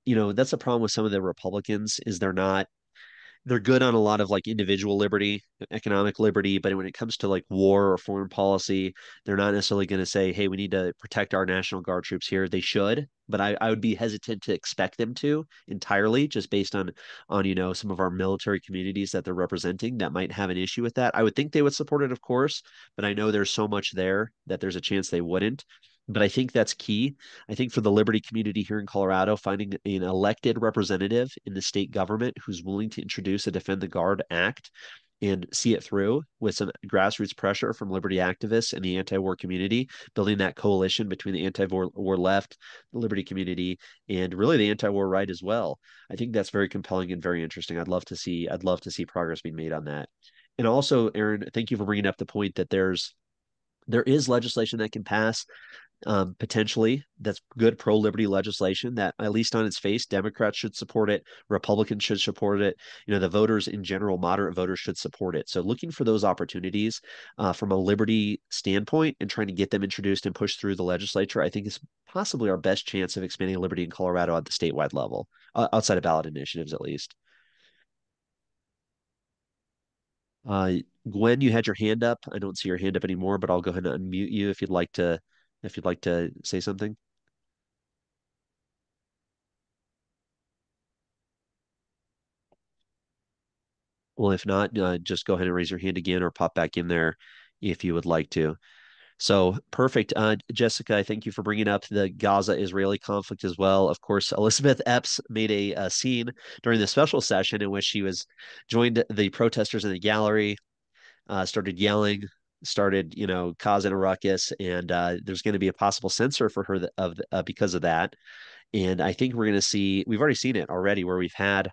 that's a problem with some of the Republicans is they're good on a lot of like individual liberty, economic liberty, but when it comes to like war or foreign policy, they're not necessarily going to say, hey, we need to protect our National Guard troops here. They should, but I would be hesitant to expect them to entirely, just based on some of our military communities that they're representing that might have an issue with that. I would think they would support it, of course, but I know there's so much there that there's a chance they wouldn't. But I think that's key. I think for the liberty community here in Colorado, finding an elected representative in the state government who's willing to introduce a Defend the Guard Act and see it through with some grassroots pressure from liberty activists and the anti-war community, building that coalition between the anti-war left, the liberty community, and really the anti-war right as well. I think that's very compelling and very interesting. I'd love to see progress being made on that. And also, Aaron, thank you for bringing up the point that there is legislation that can pass, potentially, that's good pro-liberty legislation that, at least on its face, Democrats should support it, Republicans should support it, the voters in general, moderate voters should support it. So looking for those opportunities from a liberty standpoint and trying to get them introduced and pushed through the legislature, I think is possibly our best chance of expanding liberty in Colorado at the statewide level, outside of ballot initiatives at least. Uh, Gwen, you had your hand up. I don't see your hand up anymore, but I'll go ahead and unmute you if you'd like to say something. Well, if not, just go ahead and raise your hand again or pop back in there if you would like to. So perfect. Jessica, thank you for bringing up the Gaza-Israeli conflict as well. Of course, Elizabeth Epps made a scene during the special session in which she joined the protesters in the gallery, started yelling, started, causing a ruckus, and there's going to be a possible censor for her because of that. And I think we're going to see, we've already seen it already, where we've had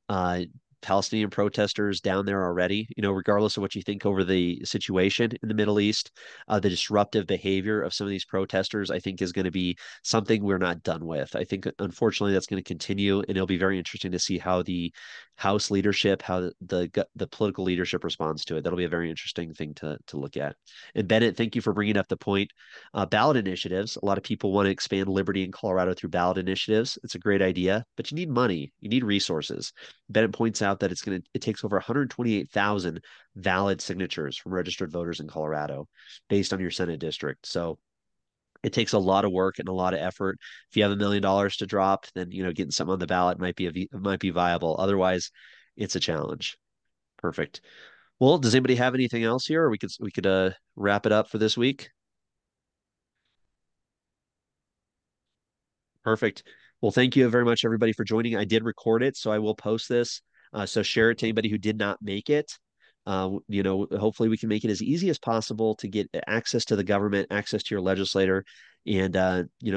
uh, Palestinian protesters down there already. Regardless of what you think over the situation in the Middle East, the disruptive behavior of some of these protesters, I think, is going to be something we're not done with. I think, unfortunately, that's going to continue, and it'll be very interesting to see how the House leadership, how the political leadership responds to it. That'll be a very interesting thing to look at. And Bennett, thank you for bringing up the point. Ballot initiatives. A lot of people want to expand liberty in Colorado through ballot initiatives. It's a great idea, but you need money. You need resources. Bennett points out that it takes over 128,000 valid signatures from registered voters in Colorado based on your Senate district. So it takes a lot of work and a lot of effort. If you have $1 million to drop, then getting something on the ballot might be viable. Otherwise, it's a challenge. Perfect. Well, does anybody have anything else here, or we could wrap it up for this week? Perfect. Well, thank you very much, everybody, for joining. I did record it, so I will post this. So share it to anybody who did not make it. Hopefully we can make it as easy as possible to get access to the government, access to your legislator, and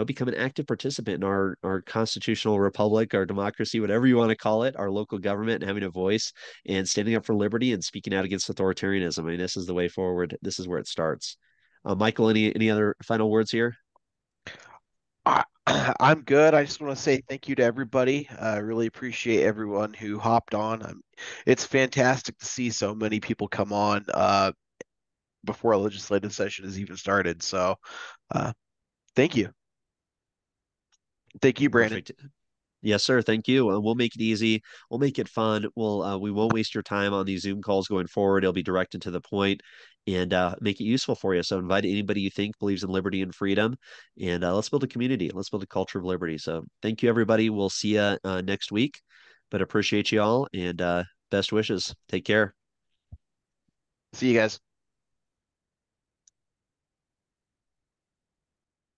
become an active participant in our constitutional republic, our democracy, whatever you want to call it, our local government, and having a voice and standing up for liberty and speaking out against authoritarianism. I mean, this is the way forward. This is where it starts. Michael, any other final words here? I'm good. I just want to say thank you to everybody. I really appreciate everyone who hopped on. It's fantastic to see so many people come on before a legislative session has even started. So thank you. Thank you, Brandon. Perfect. Yes, sir. Thank you. We'll make it easy. We'll make it fun. We won't waste your time on these Zoom calls going forward. It'll be directed to the point and make it useful for you. So invite anybody you think believes in liberty and freedom, and let's build a community. Let's build a culture of liberty. So thank you, everybody. We'll see you next week, but appreciate you all, and best wishes. Take care. See you guys.